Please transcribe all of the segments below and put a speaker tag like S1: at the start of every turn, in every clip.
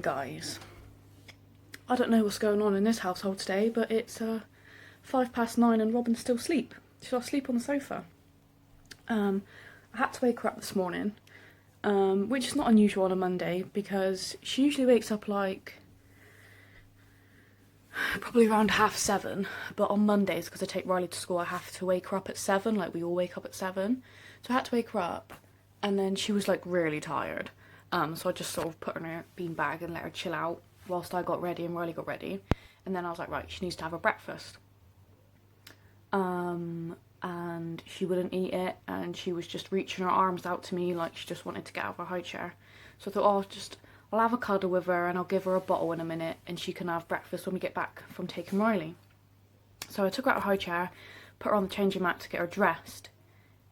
S1: guys, I don't know what's going on in this household today, but it's 9:05 and Robin's still asleep. She's asleep on the sofa. I had to wake her up this morning, which is not unusual on a Monday because she usually wakes up like probably around 7:30, but on Mondays, because I take Riley to school, I have to wake her up at 7, like we all wake up at 7. So I had to wake her up, and then she was like really tired. So I just sort of put her in her beanbag and let her chill out whilst I got ready and Riley got ready. And then I was like, right, she needs to have her breakfast. And she wouldn't eat it, and she was just reaching her arms out to me like she just wanted to get out of her high chair. So I thought, I'll have a cuddle with her and I'll give her a bottle in a minute and she can have breakfast when we get back from taking Riley. So I took her out of her high chair, put her on the changing mat to get her dressed,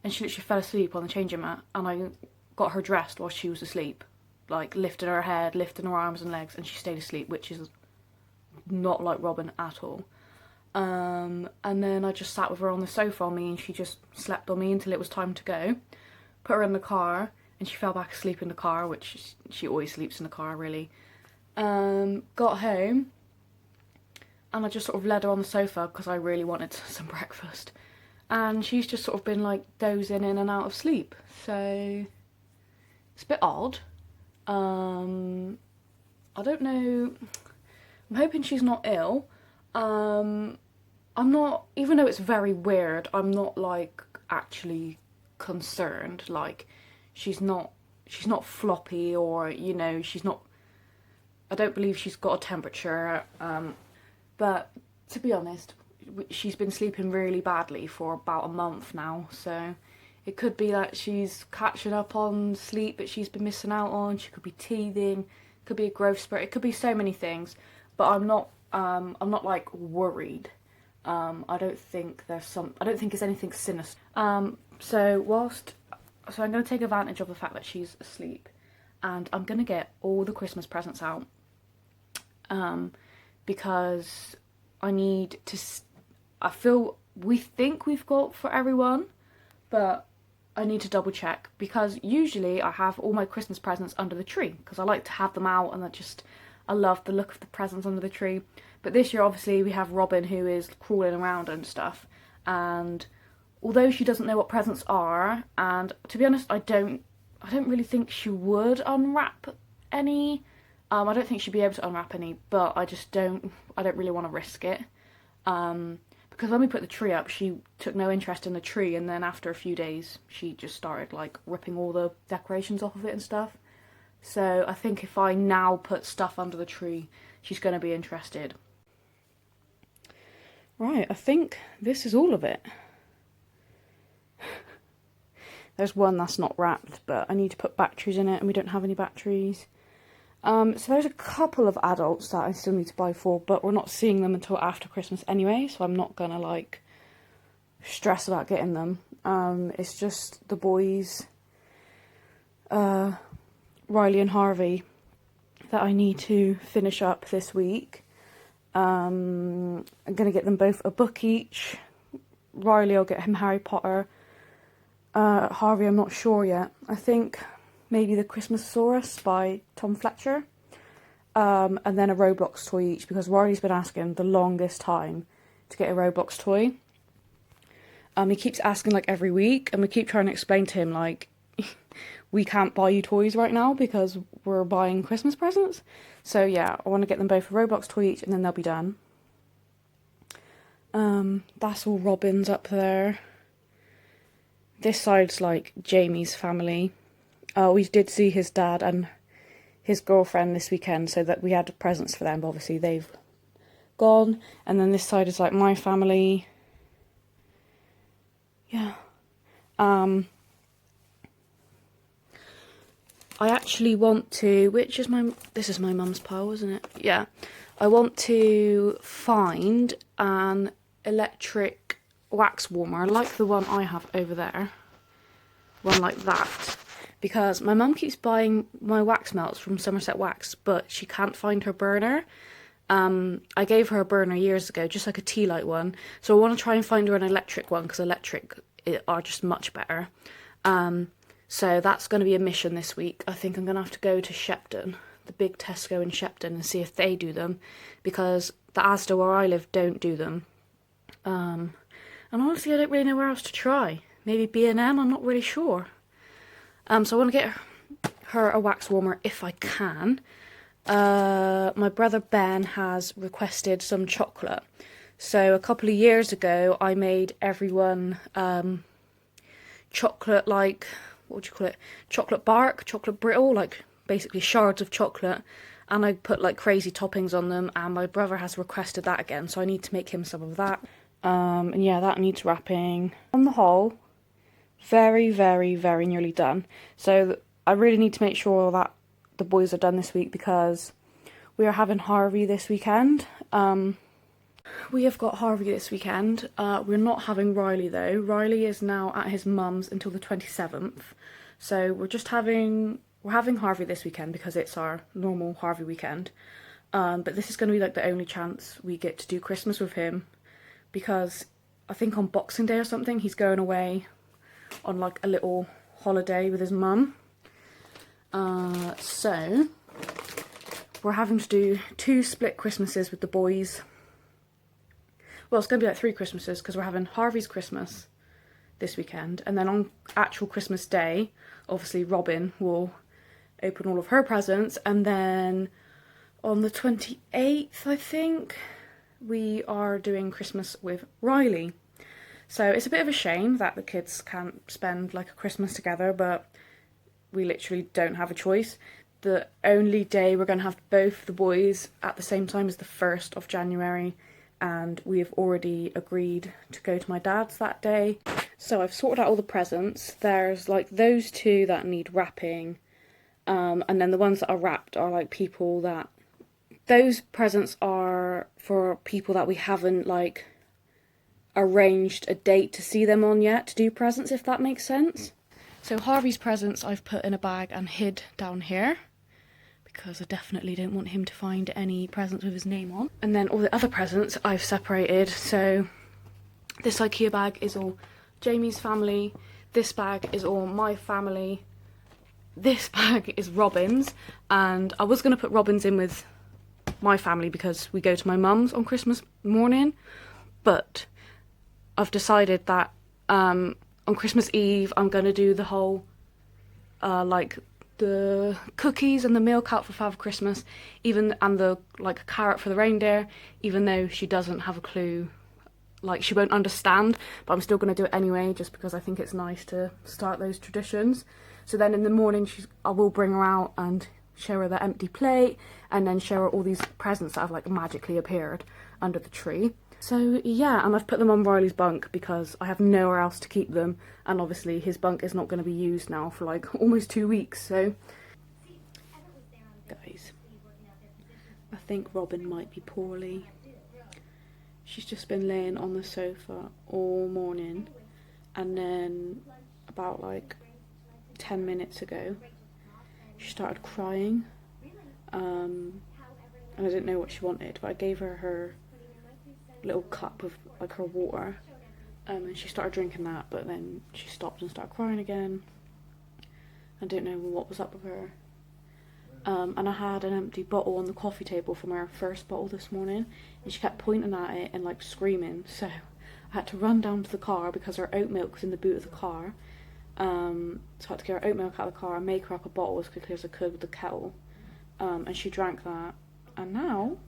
S1: and she literally fell asleep on the changing mat, and I got her dressed while she was asleep, like lifting her head, lifting her arms and legs, and she stayed asleep, which is not like Robin at all. And then I just sat with her on the sofa on me, and she just slept on me until it was time to go. Put her in the car, and she fell back asleep in the car, which she always sleeps in the car, really. Got home, and I just sort of led her on the sofa because I really wanted some breakfast. And she's just sort of been like dozing in and out of sleep. So it's a bit odd. I don't know. I'm hoping she's not ill. I'm not, even though it's very weird, I'm not like actually concerned. Like she's not floppy, or you know, I don't believe she's got a temperature. But to be honest, she's been sleeping really badly for about a month now, so it could be that she's catching up on sleep that she's been missing out on. She could be teething, could be a growth spurt, it could be so many things. But I'm not like worried. I don't think it's anything sinister. So I'm going to take advantage of the fact that she's asleep, and I'm going to get all the Christmas presents out, because I need to, we think we've got for everyone, but I need to double check, because usually I have all my Christmas presents under the tree, because I like to have them out, and I love the look of the presents under the tree. But this year, obviously, we have Robin, who is crawling around and stuff, and although she doesn't know what presents are, and to be honest, I don't really think she would unwrap any. I don't think she'd be able to unwrap any, but I don't really want to risk it. Because when we put the tree up, she took no interest in the tree, and then after a few days, she just started like ripping all the decorations off of it and stuff. So I think if I now put stuff under the tree, she's going to be interested. Right, I think this is all of it. There's one that's not wrapped, but I need to put batteries in it, and we don't have any batteries. So there's a couple of adults that I still need to buy for, but we're not seeing them until after Christmas anyway, so I'm not gonna like stress about getting them. It's just the boys, Riley and Harvey, that I need to finish up this week. I'm gonna get them both a book each. Riley, I'll get him Harry Potter. Harvey, I'm not sure yet. I think maybe the Christmasaurus by Tom Fletcher, and then a Roblox toy each, because Riley's been asking the longest time to get a Roblox toy. He keeps asking like every week, and we keep trying to explain to him like, we can't buy you toys right now because we're buying Christmas presents. So yeah, I want to get them both a Roblox toy each, and then they'll be done. That's all Robin's up there. This side's like Jamie's family. We did see his dad and his girlfriend this weekend, so that we had presents for them, but obviously they've gone. And then this side is like my family. Yeah. I actually want to, this is my mum's pile, isn't it? Yeah. I want to find an electric wax warmer, like the one I have over there. One like that. Because my mum keeps buying my wax melts from Somerset Wax, but she can't find her burner. I gave her a burner years ago, just like a tea light one. So I want to try and find her an electric one, because electric are just much better. So that's going to be a mission this week. I think I'm going to have to go to Shepton the big Tesco in Shepton and see if they do them, because the Asda where I live don't do them. And honestly, I don't really know where else to try. Maybe B&M, I'm not really sure. So I want to get her a wax warmer if I can. My brother Ben has requested some chocolate. So a couple of years ago, I made everyone chocolate, like, what would you call it? Chocolate bark, chocolate brittle, like basically shards of chocolate. And I put like crazy toppings on them, and my brother has requested that again, so I need to make him some of that. And yeah, that needs wrapping. On the whole, very, very, very nearly done. So I really need to make sure that the boys are done this week, because we are having Harvey this weekend. We have got Harvey this weekend. We're not having Riley though. Riley is now at his mum's until the 27th. So we're having Harvey this weekend because it's our normal Harvey weekend. But this is going to be like the only chance we get to do Christmas with him, because I think on Boxing Day or something he's going away on like a little holiday with his mum. So we're having to do 2 split Christmases with the boys. Well, it's going to be like 3 Christmases, because we're having Harvey's Christmas this weekend, and then on actual Christmas Day, obviously Robin will open all of her presents, and then on the 28th, I think, we are doing Christmas with Riley. So it's a bit of a shame that the kids can't spend like a Christmas together, but we literally don't have a choice. The only day we're going to have both the boys at the same time is the 1st of January, and we have already agreed to go to my dad's that day. So I've sorted out all the presents. There's like those 2 that need wrapping, and then the ones that are wrapped are like people that... Those presents are for people that we haven't like arranged a date to see them on yet to do presents, if that makes sense. So Harvey's presents I've put in a bag and hid down here, because I definitely don't want him to find any presents with his name on. And then all the other presents I've separated. So this IKEA bag is all Jamie's family, this bag is all my family, this bag is Robin's, and I was going to put Robin's in with my family because we go to my mum's on Christmas morning, but I've decided that on Christmas Eve I'm going to do the whole like the cookies and the milk out for Father Christmas, and the like carrot for the reindeer, even though she doesn't have a clue, like she won't understand, but I'm still going to do it anyway, just because I think it's nice to start those traditions. So then in the morning I will bring her out and show her the empty plate, and then show her all these presents that have like magically appeared under the tree. So yeah, and I've put them on Riley's bunk because I have nowhere else to keep them, and obviously his bunk is not going to be used now for like almost 2 weeks. So guys, I think Robin might be poorly. She's just been laying on the sofa all morning, and then about like 10 minutes ago she started crying, and I didn't know what she wanted, but I gave her her little cup of like her water, and she started drinking that, but then she stopped and started crying again. I don't know what was up with her. And I had an empty bottle on the coffee table from our first bottle this morning, and she kept pointing at it and like screaming, so I had to run down to the car because her oat milk was in the boot of the car. So I had to get her oat milk out of the car and make her up a bottle as quickly as I could with the kettle, and she drank that, and now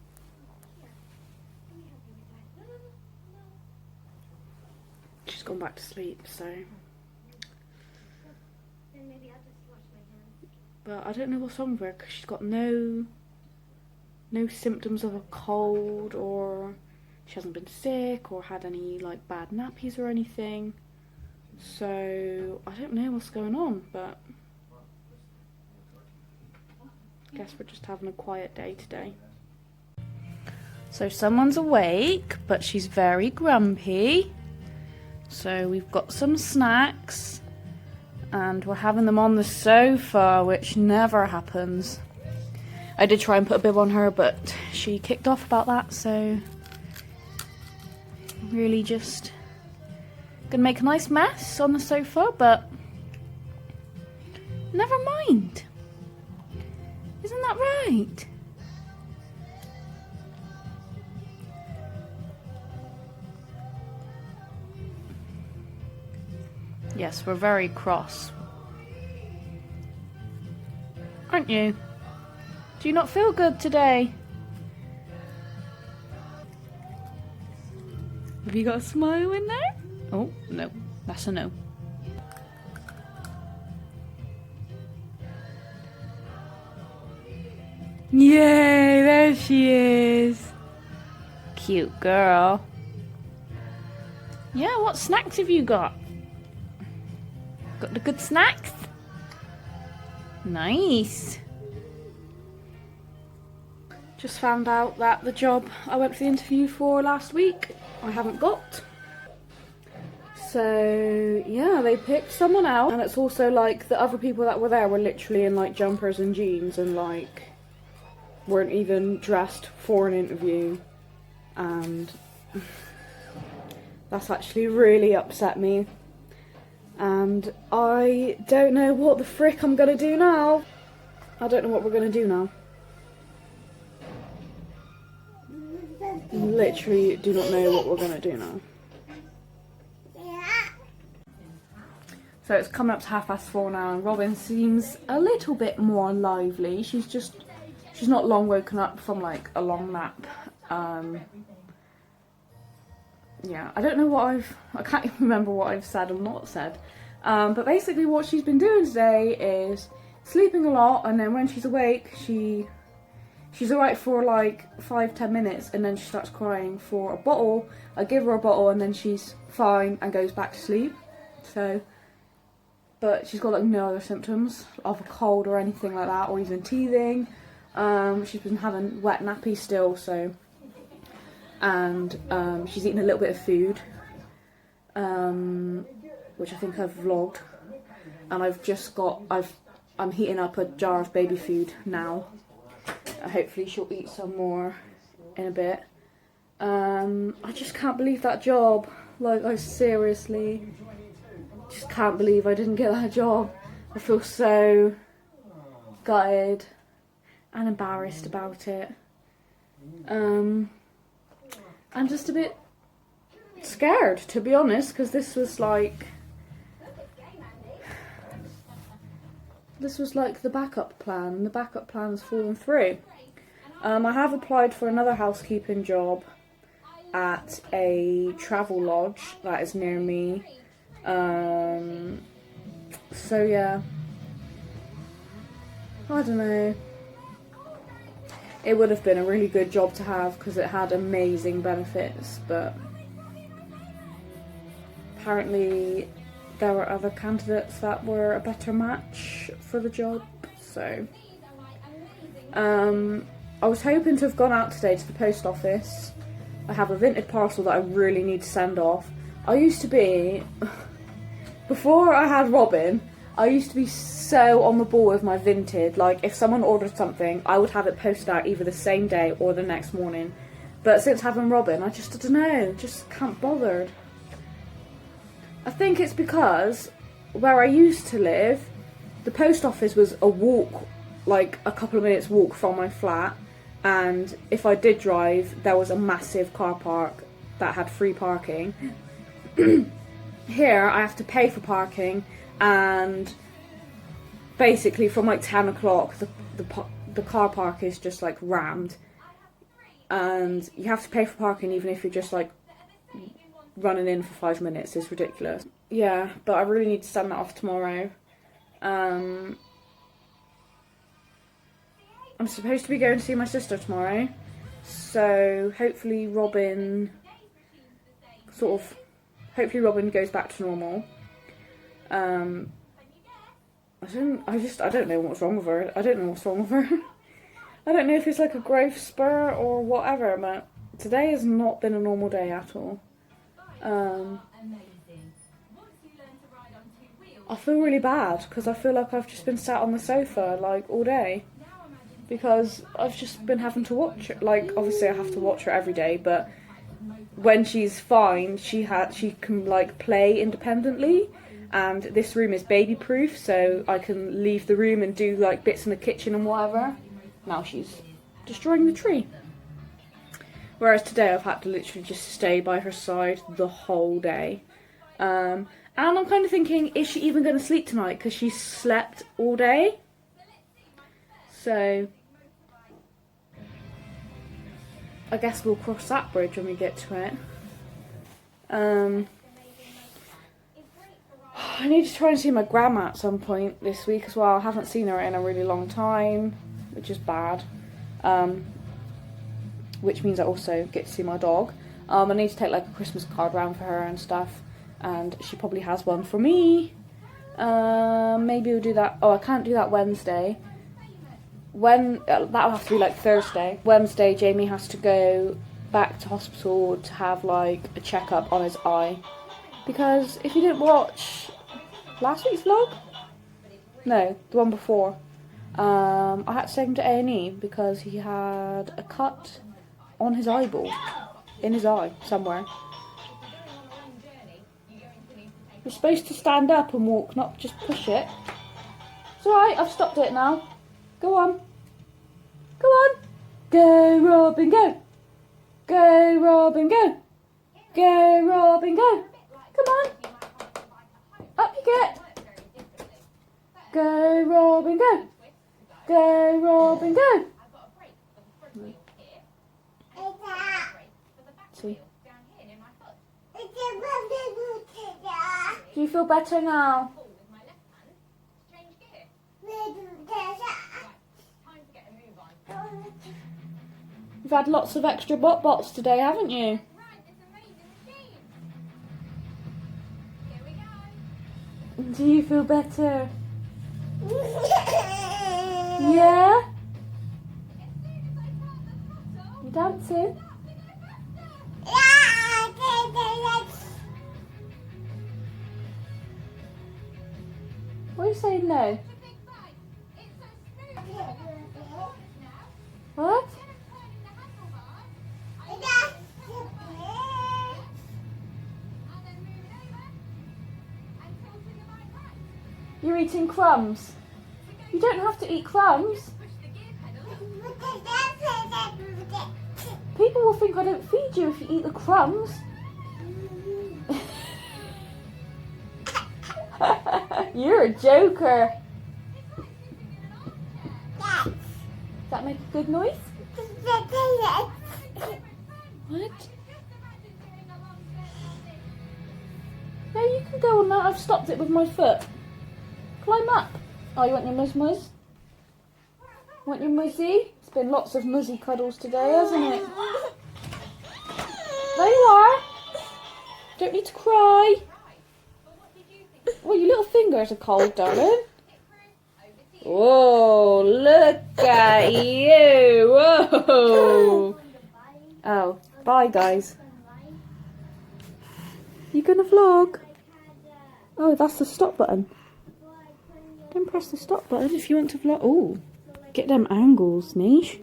S1: she's gone back to sleep. So, but I don't know what's wrong with her, because she's got no symptoms of a cold, or she hasn't been sick or had any like bad nappies or anything. So I don't know what's going on, but I guess we're just having a quiet day today. So someone's awake, but she's very grumpy. So we've got some snacks, and we're having them on the sofa, which never happens. I did try and put a bib on her, but she kicked off about that, so really just gonna make a nice mess on the sofa, but never mind. Isn't that right? Yes, we're very cross. Aren't you? Do you not feel good today? Have you got a smile in there? Oh, no. That's a no. Yay, there she is. Cute girl. Yeah, what snacks have you got? Got the good snacks? Nice. Just found out that the job I went for the interview for last week, I haven't got. So yeah, they picked someone else, and it's also like the other people that were there were literally in like jumpers and jeans and like weren't even dressed for an interview, and that's actually really upset me. And I don't know what the frick I'm gonna do now. I don't know what we're gonna do now. Literally do not know what we're gonna do now. So it's coming up to 4:30 now, and Robin seems a little bit more lively. She's not long woken up from like a long nap. Yeah, I don't know I can't even remember what I've said or not said. But basically what she's been doing today is sleeping a lot, and then when she's awake, she's alright for like 5-10 minutes, and then she starts crying for a bottle. I give her a bottle, and then she's fine and goes back to sleep. So, but she's got like no other symptoms of a cold or anything like that, or even teething. She's been having wet nappies still, so. And she's eaten a little bit of food, which I think I've vlogged, and I'm heating up a jar of baby food now. Hopefully she'll eat some more in a bit. I just can't believe that job. Like, I seriously just can't believe I didn't get that job. I feel so gutted and embarrassed about it. I'm just a bit scared, to be honest, because this was like the backup plan, and the backup plan has fallen through. I have applied for another housekeeping job at a travel lodge that is near me. So yeah, I don't know. It would have been a really good job to have because it had amazing benefits, but apparently there were other candidates that were a better match for the job. So I was hoping to have gone out today to the post office. I have a Vinted parcel that I really need to send off. I used to be, before I had Robin, I used to be so on the ball with my Vinted. Like, if someone ordered something, I would have it posted out either the same day or the next morning. But since having Robin, I don't know, just can't bother. I think it's because where I used to live, the post office was a walk, like a couple of minutes walk from my flat. And if I did drive, there was a massive car park that had free parking. Here, I have to pay for parking. And basically from like 10 o'clock the car park is just like rammed, and you have to pay for parking even if you're just like running in for 5 minutes. It's ridiculous. Yeah, but I really need to send that off tomorrow. I'm supposed to be going to see my sister tomorrow, so hopefully Robin goes back to normal. I don't know what's wrong with her. I don't know if it's like a growth spur or whatever, but today has not been a normal day at all. I feel really bad because I feel like I've just been sat on the sofa like all day because I've just been having to watch her. Like, obviously I have to watch her every day, but when she's fine, she can like play independently. And this room is baby proof, so I can leave the room and do like bits in the kitchen and whatever. now she's destroying the tree. Whereas today I've had to literally just stay by her side the whole day. And I'm kind of thinking, is she even going to sleep tonight? Because she slept all day. So I guess we'll cross that bridge when we get to it. I need to try and see my grandma at some point this week as well. I haven't seen her in a really long time, which is bad. Which means I also get to see my dog. I need to take like a Christmas card round for her and stuff, and she probably has one for me. Maybe we'll do that. Oh, I can't do that Wednesday. That'll have to be like Thursday. Wednesday, Jamie has to go back to hospital to have like a checkup on his eye, because if you didn't watch last week's vlog, no, the one before, I had to take him to A&E because he had a cut on his eyeball, in his eye somewhere. You're supposed to stand up and walk, not just push it. It's alright, I've stopped it now. Go on. Go on. Go, Robin, go. Go, Robin, go. Go, Robin, go. Come on. Up you get. Go, Robin, go. Go, Robin, go. See. Do you feel better now? You've had lots of extra bots today, haven't you? Do you feel better? Yeah? You dancing? Why are you saying no? What? You're eating crumbs. You don't have to eat crumbs. People will think I don't feed you if you eat the crumbs. You're a joker. Does that make a good noise? What? No, you can go on that. I've stopped it with my foot. Climb up. Oh, you want your muzz? Want your muzzy? It's been lots of muzzy cuddles today, hasn't it? There you are. Don't need to cry. Oh, your little fingers are cold, darling. Whoa, look at you. Whoa. Oh, bye, guys. You gonna vlog? Oh, that's the stop button. Don't press the stop button if you want to vlog. Oh, get them angles, Niche.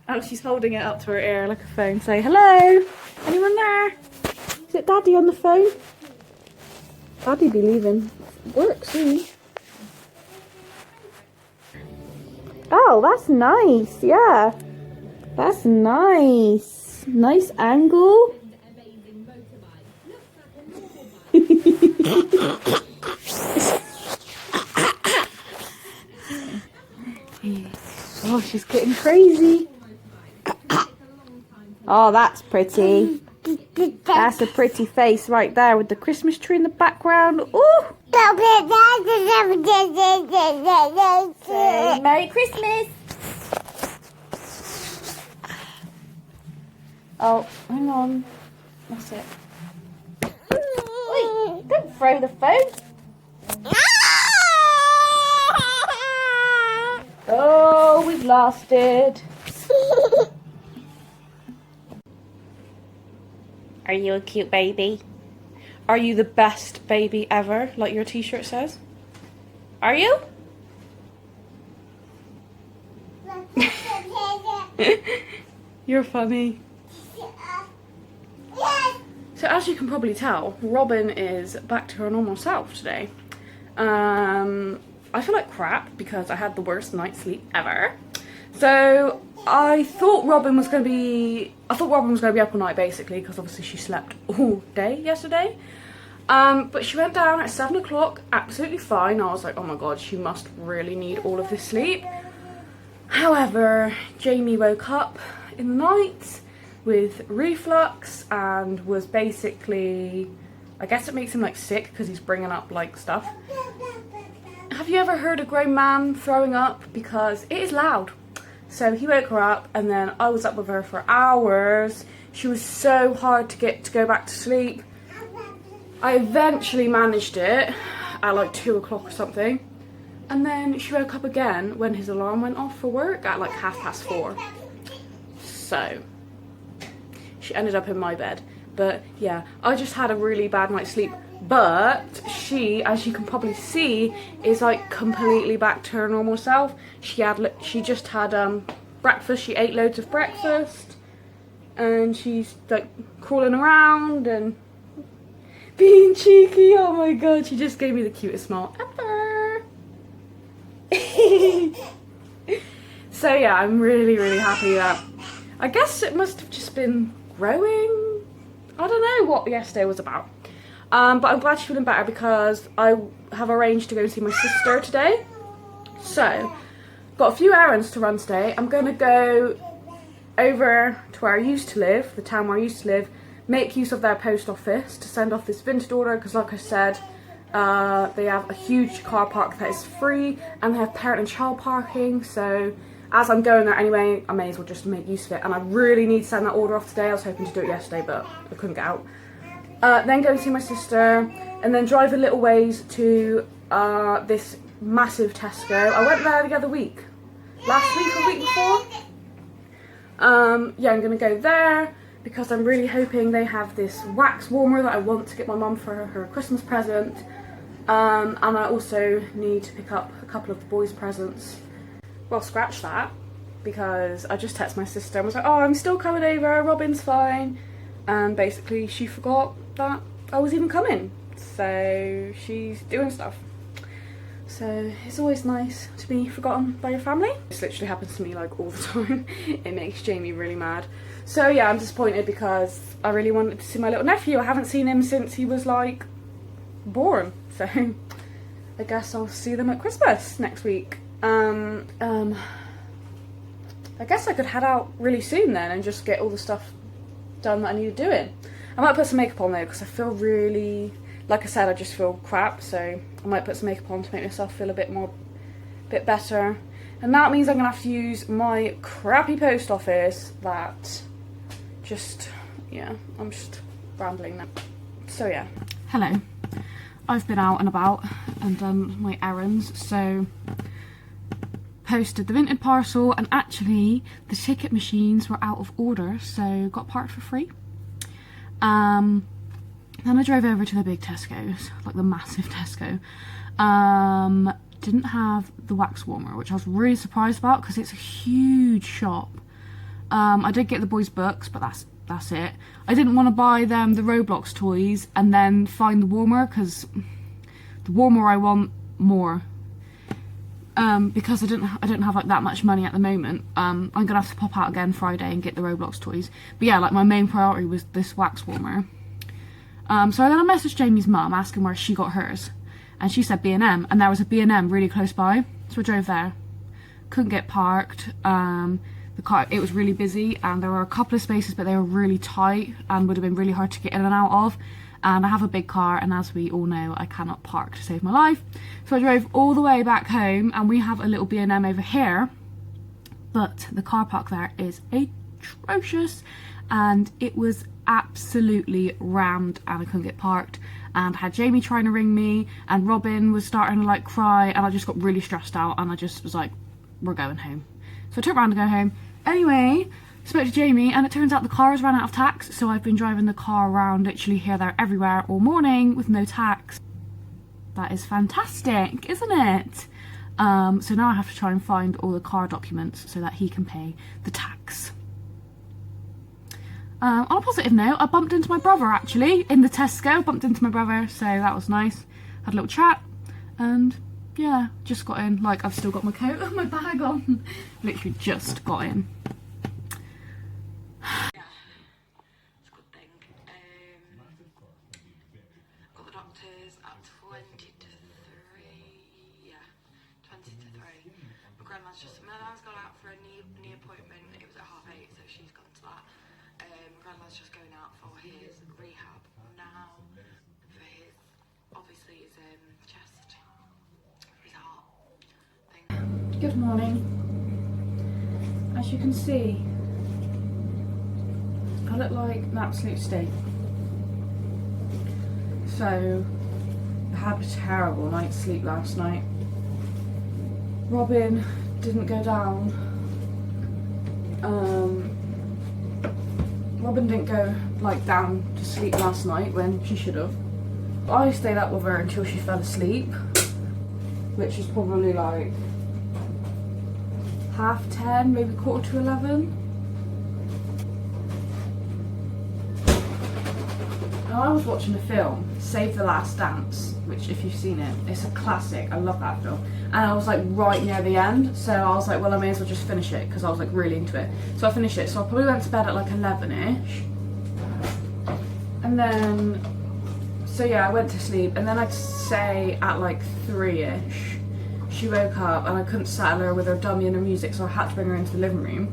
S1: Oh, she's holding it up to her ear like a phone. Say, hello? Anyone there? Is it Daddy on the phone? Daddy be leaving work soon. Oh, that's nice. Yeah. That's nice. Nice angle. Oh, she's getting crazy. Oh, that's pretty. That's a pretty face right there with the Christmas tree in the background. Ooh! Say Merry Christmas! Oh, hang on. That's it. Wait, don't throw the phone. Oh, we've lost it. Are you a cute baby? Are you the best baby ever, like your t-shirt says? Are you? You're funny. So as you can probably tell, Robin is back to her normal self today. I feel like crap because I had the worst night's sleep ever. So I thought Robin was going to be up all night basically, because obviously she slept all day yesterday. But she went down at 7 o'clock, absolutely fine. I was like, oh my god, she must really need all of this sleep. However, Jamie woke up in the night with reflux and was basically, I guess it makes him like sick because he's bringing up like stuff. Have you ever heard a grown man throwing up? Because it is loud. So he woke her up and then I was up with her for hours. She was so hard to get to go back to sleep. I eventually managed it at like 2 o'clock or something. And then she woke up again when his alarm went off for work at like 4:30. So she ended up in my bed. But yeah, I just had a really bad night's sleep. But she, as you can probably see, is like completely back to her normal self. She just had breakfast. She ate loads of breakfast, and she's like crawling around and being cheeky. Oh my god, she just gave me the cutest smile ever. So yeah, I'm really, really happy that, I guess it must have just been growing. I don't know what yesterday was about. But I'm glad she's feeling better because I have arranged to go see my sister today. So, got a few errands to run today. I'm going to go over to where I used to live, the town where I used to live, make use of their post office to send off this vintage order because, like I said, they have a huge car park that is free and they have parent and child parking. So, as I'm going there anyway, I may as well just make use of it. And I really need to send that order off today. I was hoping to do it yesterday, but I couldn't get out. Then go and see my sister, and then drive a little ways to this massive Tesco. I went there the other week. Last week or the week before. Yeah, I'm going to go there because I'm really hoping they have this wax warmer that I want to get my mum for her Christmas present. And I also need to pick up a couple of the boys' presents. Well, scratch that, because I just texted my sister and was like, oh, I'm still coming over, Robin's fine. And basically she forgot that I was even coming, so she's doing stuff. So it's always nice to be forgotten by your family. This literally happens to me like all the time. It makes Jamie really mad. So yeah, I'm disappointed because I really wanted to see my little nephew. I haven't seen him since he was like born, so I guess I'll see them at Christmas next week. I guess I could head out really soon then and just get all the stuff done that I need to doing. I might put some makeup on though because I feel really, like I said, I just feel crap, so I might put some makeup on to make myself feel a bit better. And that means I'm gonna have to use my crappy post office that just, yeah, I'm just rambling now. So yeah. Hello. I've been out and about and done my errands, so posted the vintage parcel, and actually the ticket machines were out of order, so got parked for free. Then I drove over to the big Tesco's, like the massive Tesco. Didn't have the wax warmer, which I was really surprised about because it's a huge shop. I did get the boys' books, but that's it. I didn't want to buy them the Roblox toys and then find the warmer, because the warmer I want more. Because I don't have like that much money at the moment. I'm gonna have to pop out again Friday and get the Roblox toys. But yeah, like my main priority was this wax warmer. So then I messaged Jamie's mum asking where she got hers, and she said B&M, and there was a B&M really close by, so I drove there. Couldn't get parked. The car, it was really busy, and there were a couple of spaces, but they were really tight and would have been really hard to get in and out of. And I have a big car, and as we all know, I cannot park to save my life. So I drove all the way back home, and we have a little B&M over here, but the car park there is atrocious, and it was absolutely rammed, and I couldn't get parked, and I had Jamie trying to ring me, and Robin was starting to like cry, and I just got really stressed out, and I just was like, we're going home. So I took around to go home. Anyway, spoke to Jamie, and it turns out the car has run out of tax, so I've been driving the car around literally here, there, everywhere all morning with no tax. That is fantastic, isn't it? So now I have to try and find all the car documents so that he can pay the tax. On a positive note, I bumped into my brother actually in the Tesco. Bumped into my brother, so that was nice. Had a little chat, and yeah, just got in. Like, I've still got my coat and my bag on. Literally just got in. Yeah, it's a good thing. Got the doctors at 20 to 3. Yeah, 20 to 3. My nan's gone out for a knee appointment. It was at 8:30, so she's gone to that. My grandma's just going out for his rehab now, for his, obviously his chest, his heart thing. Good morning. As you can see, I look like an absolute state. So, I had a terrible night's sleep last night. Robin didn't go down. Robin didn't go down to sleep last night when she should have. I stayed up with her until she fell asleep, which is probably like 10:30, maybe 11:15. Now I was watching a film, Save the Last Dance, which if you've seen it, it's a classic. I love that film. And I was like right near the end, so I was like, well, I may as well just finish it because I was like really into it. So I finished it. So I probably went to bed at like 11ish, and then so yeah, I went to sleep, and then I'd say at like 3ish, she woke up and I couldn't settle her with her dummy and her music, so I had to bring her into the living room.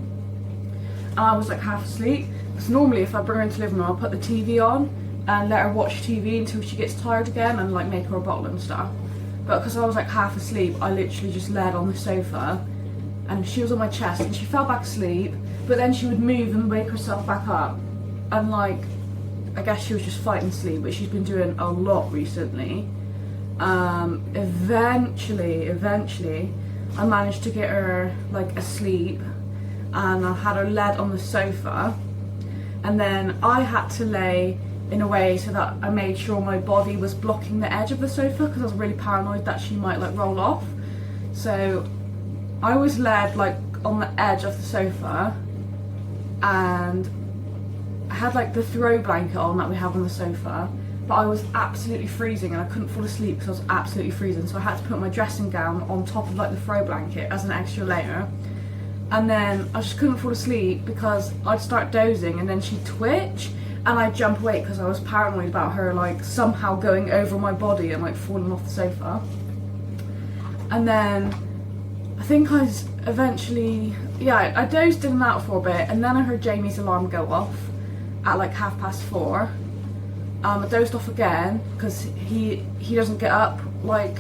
S1: And I was like half asleep, because normally if I bring her into the living room, I'll put the TV on and let her watch TV until she gets tired again and like make her a bottle and stuff. But because I was like half asleep, I literally just laid on the sofa and she was on my chest and she fell back asleep, but then she would move and wake herself back up. And like, I guess she was just fighting sleep, but she's been doing a lot recently. Eventually, I managed to get her like asleep and I had her laid on the sofa, and then I had to lay in a way so that I made sure my body was blocking the edge of the sofa because I was really paranoid that she might like roll off. So I was laid like on the edge of the sofa, and I had like the throw blanket on that we have on the sofa, but I was absolutely freezing and I couldn't fall asleep because I was absolutely freezing, so I had to put my dressing gown on top of like the throw blanket as an extra layer. And then I just couldn't fall asleep because I'd start dozing and then she'd twitch and I'd jump awake because I was paranoid about her like somehow going over my body and like falling off the sofa. And then I think I eventually, yeah, I dozed in and out for a bit, and then I heard Jamie's alarm go off at like 4:30. I dozed off again because he doesn't get up, like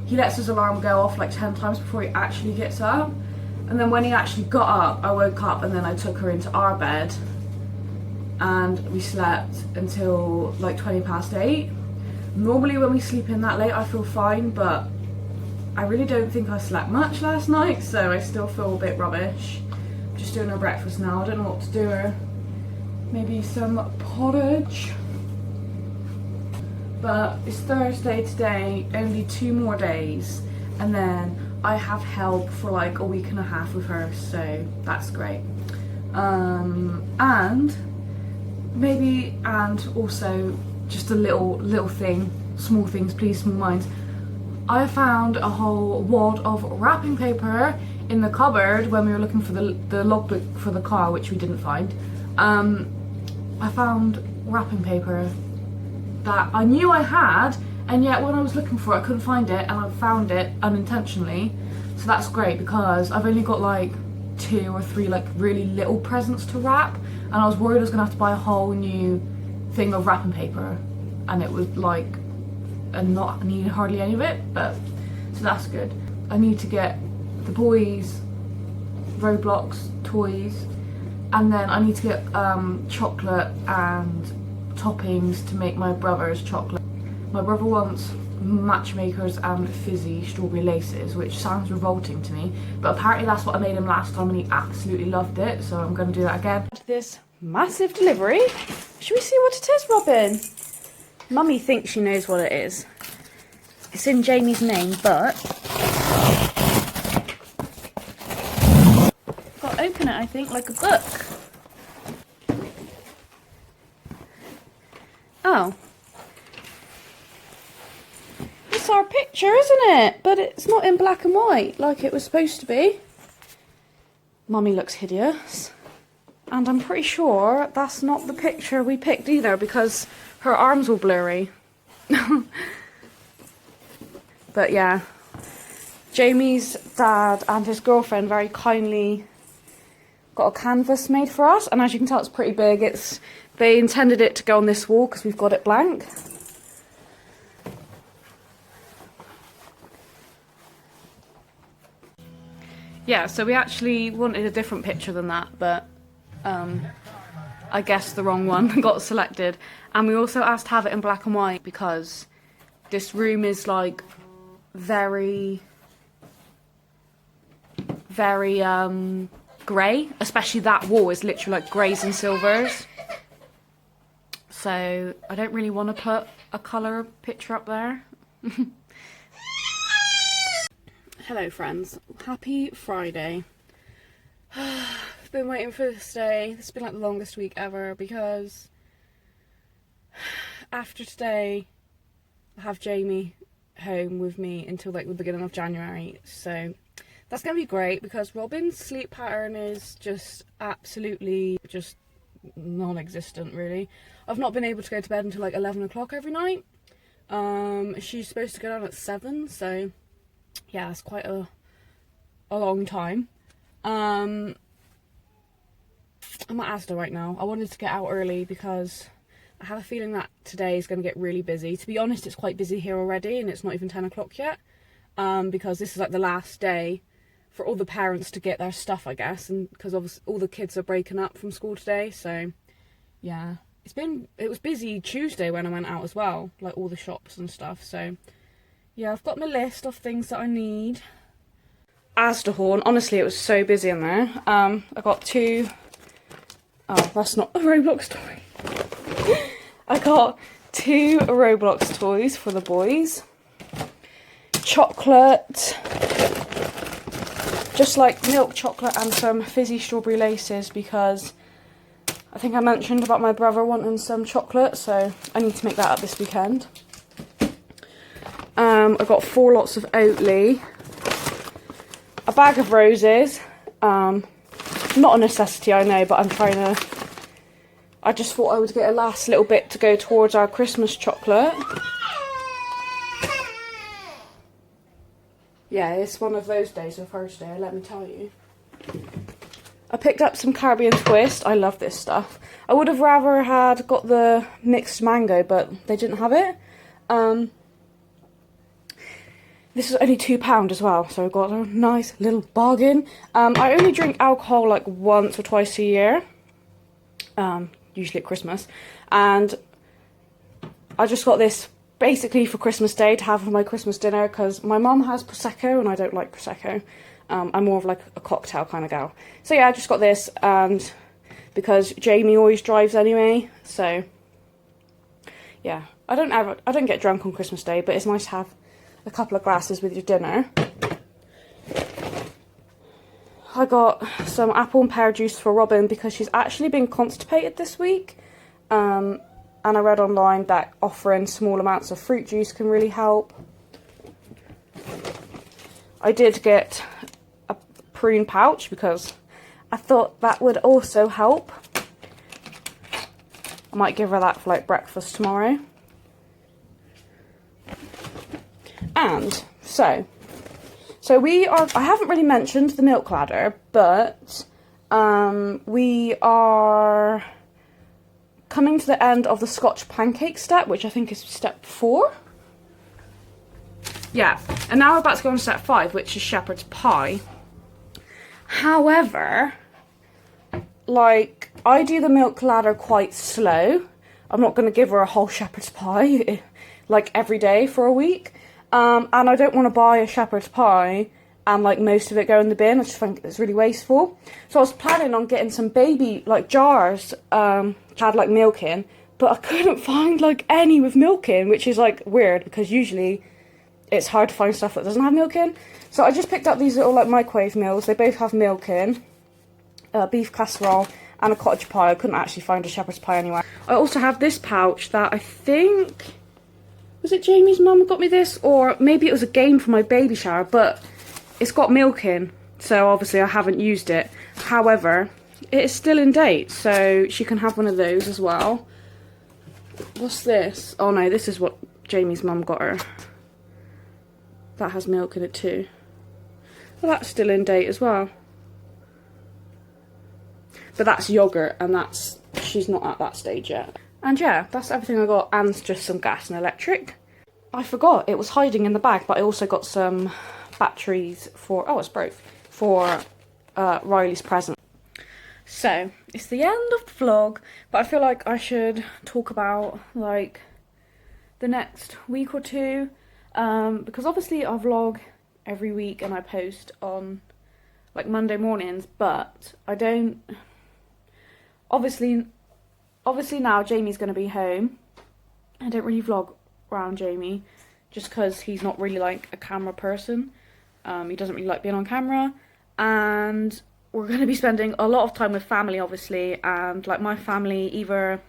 S1: he lets his alarm go off like 10 times before he actually gets up. And then when he actually got up, I woke up and then I took her into our bed and we slept until like 8:20. Normally when we sleep in that late I feel fine, but I really don't think I slept much last night, so I still feel a bit rubbish. I'm just doing her breakfast now. I don't know what to do her. Maybe some porridge. But it's Thursday today, only 2 more days, and then I have help for like a week and a half with her, so that's great. And also just a little thing, small things please, small minds. I found a whole wad of wrapping paper in the cupboard when we were looking for the logbook for the car, which we didn't find. I found wrapping paper that I knew I had, and yet when I was looking for it I couldn't find it, and I found it unintentionally. So that's great because I've only got like 2 or 3 like really little presents to wrap, and I was worried I was gonna have to buy a whole new thing of wrapping paper, and it was like not need hardly any of it, but so that's good. I need to get the boys Roblox toys, and then I need to get chocolate and toppings to make my brother's chocolate. My brother wants matchmakers and fizzy strawberry laces, which sounds revolting to me, but apparently that's what I made him last time and he absolutely loved it, so I'm going to do that again. This massive delivery. Should we see what it is, Robin? Mummy thinks she knows what it is. It's in Jamie's name, but got to open it, I think, like a book. Oh. that's our picture, isn't it? But it's not in black and white like it was supposed to be. Mummy looks hideous. And I'm pretty sure that's not the picture we picked either because her arms were blurry. But yeah, Jamie's dad and his girlfriend very kindly got a canvas made for us. And as you can tell, it's pretty big. They intended it to go on this wall because we've got it blank. Yeah, so we actually wanted a different picture than that, but I guess the wrong one got selected. And we also asked to have it in black and white because this room is like very grey, especially that wall is literally like greys and silvers. So I don't really want to put a colour picture up there. Hello friends, happy Friday. I've been waiting for this day. This has been like the longest week ever because after today I have Jamie home with me until like the beginning of January, so that's going to be great because Robin's sleep pattern is just absolutely just non-existent really. I've not been able to go to bed until like 11 o'clock every night. She's supposed to go down at 7, so yeah, it's quite a long time. I'm at Asda right now. I wanted to get out early because I have a feeling that today is going to get really busy. To be honest, it's quite busy here already and it's not even 10 o'clock yet. Because this is like the last day for all the parents to get their stuff, I guess, and because obviously all the kids are breaking up from school today, so yeah. It was busy Tuesday when I went out as well, like all the shops and stuff, so yeah, I've got my list of things that I need. Asda haul, honestly it was so busy in there. I got two, oh that's not a Roblox toy. I got 2 Roblox toys for the boys. Chocolate, just like milk chocolate and some fizzy strawberry laces because I think I mentioned about my brother wanting some chocolate, so I need to make that up this weekend. I got 4 lots of Oatly, a bag of roses, not a necessity I know, but I just thought I would get a last little bit to go towards our Christmas chocolate. Yeah, it's one of those days, a Thursday, let me tell you. I picked up some Caribbean Twist. I love this stuff. I would have rather got the mixed mango, but they didn't have it. This is only £2 as well, so I got a nice little bargain. I only drink alcohol like once or twice a year, usually at Christmas, and I just got this basically for Christmas Day to have for my Christmas dinner because my mum has Prosecco and I don't like Prosecco. I'm more of like a cocktail kind of gal. So yeah, I just got this, and because Jamie always drives anyway, so yeah. I don't get drunk on Christmas Day, but it's nice to have a couple of glasses with your dinner. I got some apple and pear juice for Robin because she's actually been constipated this week. And I read online that offering small amounts of fruit juice can really help. I did get a prune pouch because I thought that would also help. I might give her that for like breakfast tomorrow. And so I haven't really mentioned the milk ladder, but we are coming to the end of the Scotch pancake step, which I think is step 4. Yeah, and now we're about to go on to step 5, which is shepherd's pie. However, like, I do the milk ladder quite slow. I'm not going to give her a whole shepherd's pie, like, every day for a week. And I don't want to buy a shepherd's pie and, like, most of it go in the bin. I just think it's really wasteful. So I was planning on getting some baby, like, jars, had, like, milk in. But I couldn't find, like, any with milk in, which is, like, weird because usually it's hard to find stuff that doesn't have milk in. So I just picked up these little, like, microwave meals. They both have milk in. Beef casserole and a cottage pie. I couldn't actually find a shepherd's pie anywhere. I also have this pouch that I think Was it Jamie's mum got me this? Or maybe it was a game for my baby shower, but it's got milk in, so obviously I haven't used it. However, it is still in date, so she can have one of those as well. What's this? Oh no, this is what Jamie's mum got her. That has milk in it too. Well, that's still in date as well. But that's yogurt, and she's not at that stage yet. And yeah, that's everything I got, and just some gas and electric. I forgot, it was hiding in the bag, but I also got some batteries for, oh, it's broke, for Riley's present. So, it's the end of the vlog, but I feel like I should talk about, like, the next week or two, because obviously I vlog every week and I post on, like, Monday mornings, but I don't, obviously now Jamie's going to be home. I don't really vlog around Jamie, just because he's not really, like, a camera person. He doesn't really like being on camera, and we're going to be spending a lot of time with family, obviously, and, like, my family either,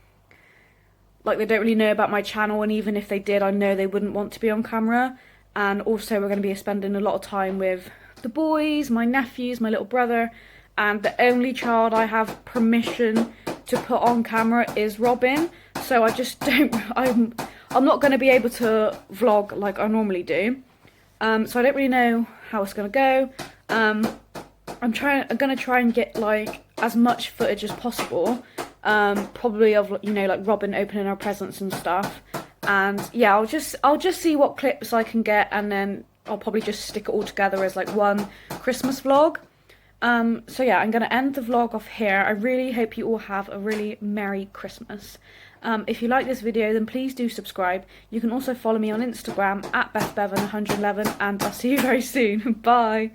S1: like, they don't really know about my channel, and even if they did, I know they wouldn't want to be on camera. And also we're going to be spending a lot of time with the boys, my nephews, my little brother, and the only child I have permission to put on camera is Robin, so I just don't, I'm not going to be able to vlog like I normally do, so I don't really know how it's going to go. I'm going to try and get, like, as much footage as possible, probably of, you know, like, Robin opening her presents and stuff, and yeah, I'll just see what clips I can get, and then I'll probably just stick it all together as, like, one Christmas vlog. So yeah, I'm going to end the vlog off here. I really hope you all have a really Merry Christmas. If you like this video, then please do subscribe. You can also follow me on Instagram at BethBevan111, and I'll see you very soon. Bye!